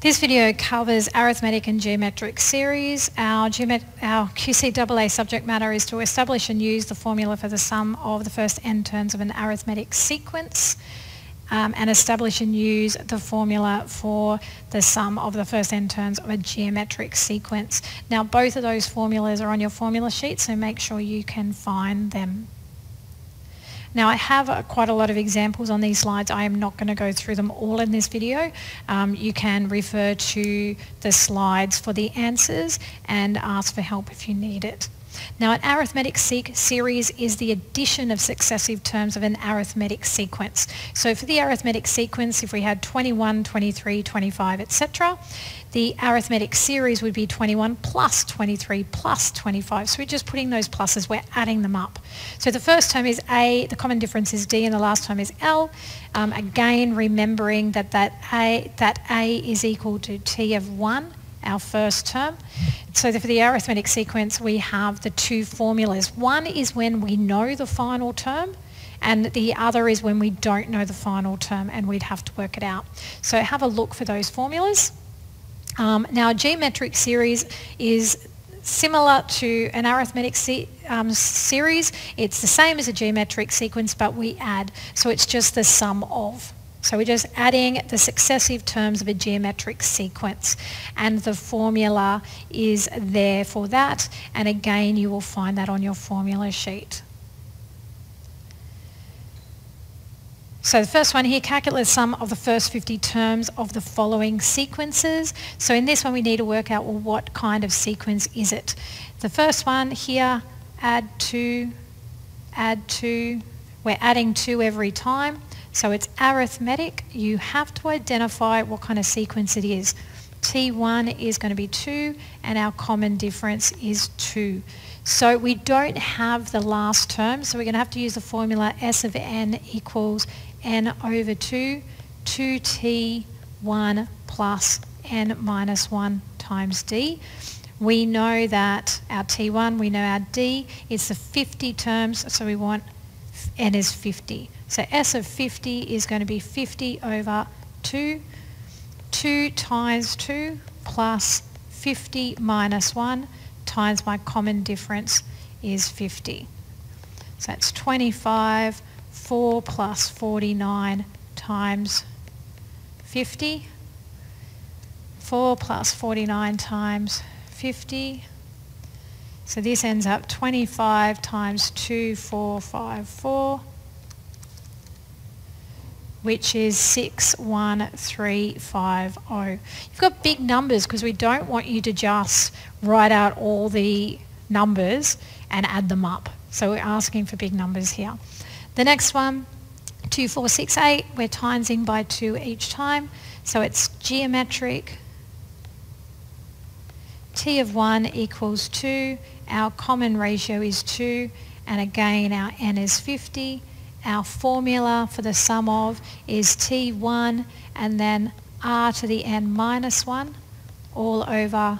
This video covers arithmetic and geometric series. Our QCAA subject matter is to establish and use the formula for the sum of the first n terms of an arithmetic sequence and establish and use the formula for the sum of the first n terms of a geometric sequence. Now both of those formulas are on your formula sheet, so make sure you can find them. Now I have quite a lot of examples on these slides. I am not going to go through them all in this video. You can refer to the slides for the answers and ask for help if you need it. Now an arithmetic series is the addition of successive terms of an arithmetic sequence. So for the arithmetic sequence, if we had 21, 23, 25, etc., the arithmetic series would be 21 plus 23 plus 25. So we're just putting those pluses, we're adding them up. So the first term is A, the common difference is D, and the last term is L. Again, remembering that A is equal to T of 1, our first term. So for the arithmetic sequence, we have the two formulas. One is when we know the final term, and the other is when we don't know the final term and we'd have to work it out. So have a look for those formulas. Now a geometric series is similar to an arithmetic series. It's the same as a geometric sequence, but we add. So it's just the sum of. So we're just adding the successive terms of a geometric sequence, and the formula is there for that, and again you will find that on your formula sheet. So the first one here, calculate the sum of the first 50 terms of the following sequences. So in this one we need to work out, well, what kind of sequence is it? The first one here, add 2, we're adding 2 every time. So it's arithmetic. You have to identify what kind of sequence it is. T1 is going to be 2 and our common difference is 2. So we don't have the last term, so we're going to have to use the formula S of n equals n over 2, 2t1 plus n minus 1 times d. We know that our T1, we know our D is the 50 terms, so we want n is 50. So S of 50 is going to be 50 over 2, 2 times 2 plus 50 minus 1 times my common difference is 50. So that's 25, 4 plus 49 times 50. 4 plus 49 times 50. So this ends up 25 times 2454, which is 61350. You've got big numbers because we don't want you to just write out all the numbers and add them up. So we're asking for big numbers here. The next one, 2468, we're timesing by 2 each time. So it's geometric. T of 1 equals 2. Our common ratio is 2. And again, our n is 50. Our formula for the sum of is T1 and then r to the n minus 1 all over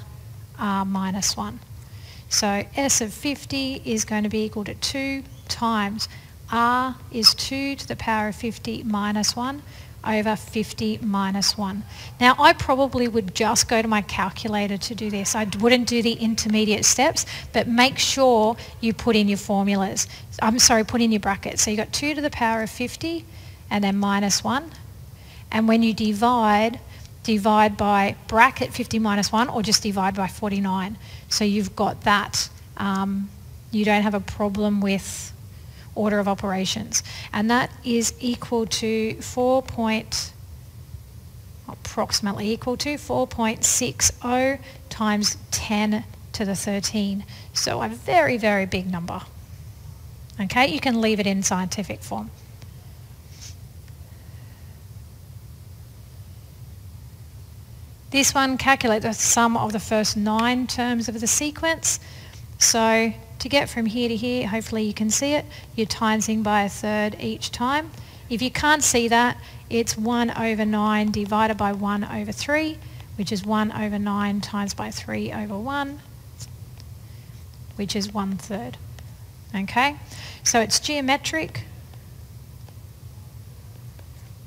r minus 1. So S of 50 is going to be equal to 2 times r is 2 to the power of 50 minus 1 over 50 minus 1. Now I probably would just go to my calculator to do this. I wouldn't do the intermediate steps, but make sure you put in your formulas. Put in your brackets. So you've got 2 to the power of 50 and then minus 1. And when you divide by bracket 50 minus 1 or just divide by 49. So you've got that. You don't have a problem with order of operations, and that is equal to approximately equal to 4.60 times 10 to the 13. So a very, very big number. Okay, you can leave it in scientific form. This one, calculate the sum of the first 9 terms of the sequence. So to get from here to here, hopefully you can see it, you're timesing by 1/3 each time. If you can't see that, it's 1 over 9 divided by 1 over 3, which is 1 over 9 times by 3 over 1, which is 1/3. Okay, so it's geometric.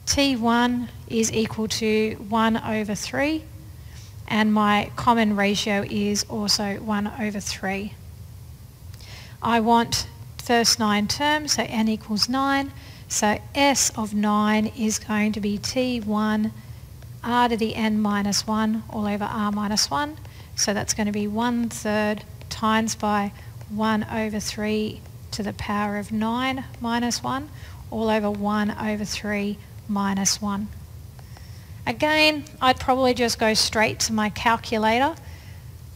T1 is equal to 1 over 3 and my common ratio is also 1/3. I want first 9 terms, so n equals 9. So S of 9 is going to be T1 r to the n minus 1 all over r minus 1. So that's going to be 1/3 times by 1/3 to the power of 9 minus 1 all over 1/3 minus 1. Again, I'd probably just go straight to my calculator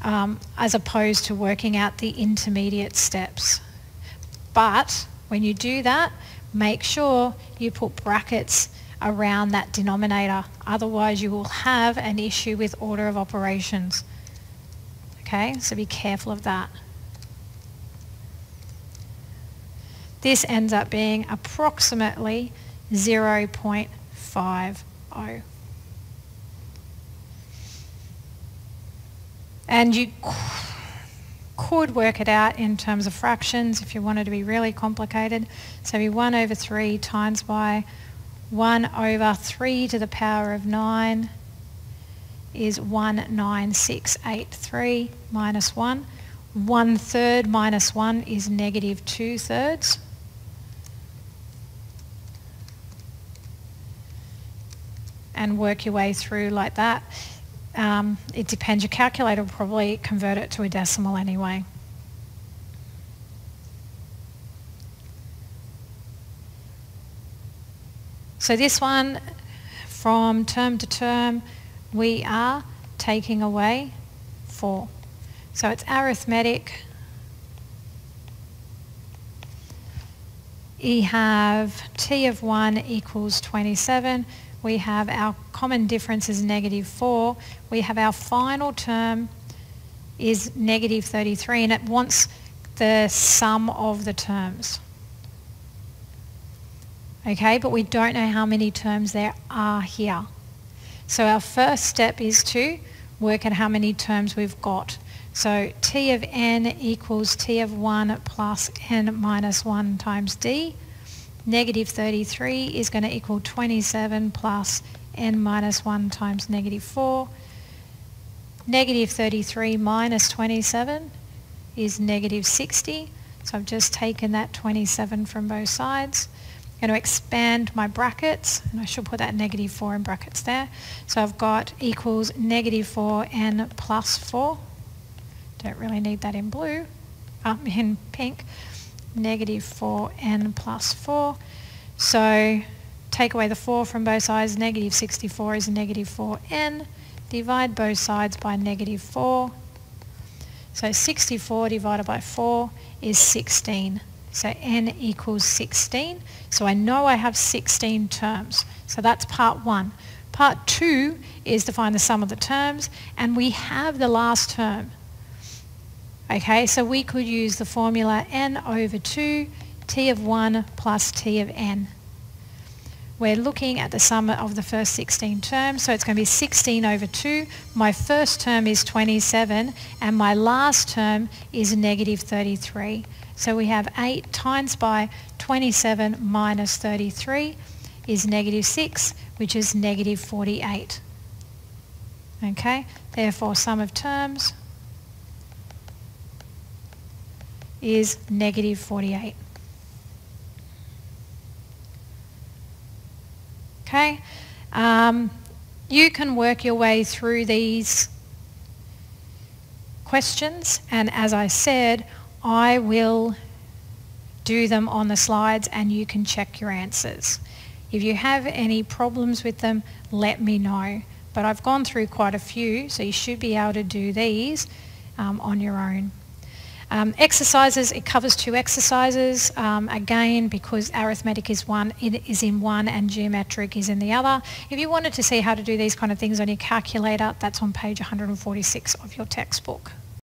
as opposed to working out the intermediate steps. But when you do that, make sure you put brackets around that denominator. Otherwise, you will have an issue with order of operations. Okay, so be careful of that. This ends up being approximately 0.50. And you could work it out in terms of fractions if you wanted to be really complicated. So it'd be 1/3 times by 1/3 to the power of 9 is 19683 minus 1. 1/3 minus 1 is negative 2/3. And work your way through like that. It depends. Your calculator will probably convert it to a decimal anyway. So this one, from term to term, we are taking away 4. So it's arithmetic. We have T of 1 equals 27. We have our common difference is -4. We have our final term is -33, and it wants the sum of the terms. Okay, but we don't know how many terms there are here. So our first step is to work out how many terms we've got. So T of n equals T of 1 plus n minus 1 times d. -33 is going to equal 27 plus n minus 1 times -4. -33 minus 27 is -60. So I've just taken that 27 from both sides. I'm going to expand my brackets, and I should put that -4 in brackets there. So I've got equals -4n plus 4. Don't really need that in blue, in pink. -4n plus 4. So take away the 4 from both sides. -64 is -4n. Divide both sides by -4. So 64 divided by 4 is 16. So n equals 16. So I know I have 16 terms. So that's part 1. Part 2 is to find the sum of the terms, and we have the last term. Okay, so we could use the formula n over 2, T of 1 plus T of n. We're looking at the sum of the first 16 terms, so it's going to be 16 over 2. My first term is 27, and my last term is -33. So we have 8 times by 27 minus 33 is -6, which is -48. Okay, therefore sum of terms is -48. Okay, you can work your way through these questions, and as I said, I will do them on the slides and you can check your answers. If you have any problems with them, let me know. But I've gone through quite a few, so you should be able to do these on your own. Exercises, it covers 2 exercises. Again, because arithmetic is in one and geometric is in the other. If you wanted to see how to do these kind of things on your calculator, that's on page 146 of your textbook.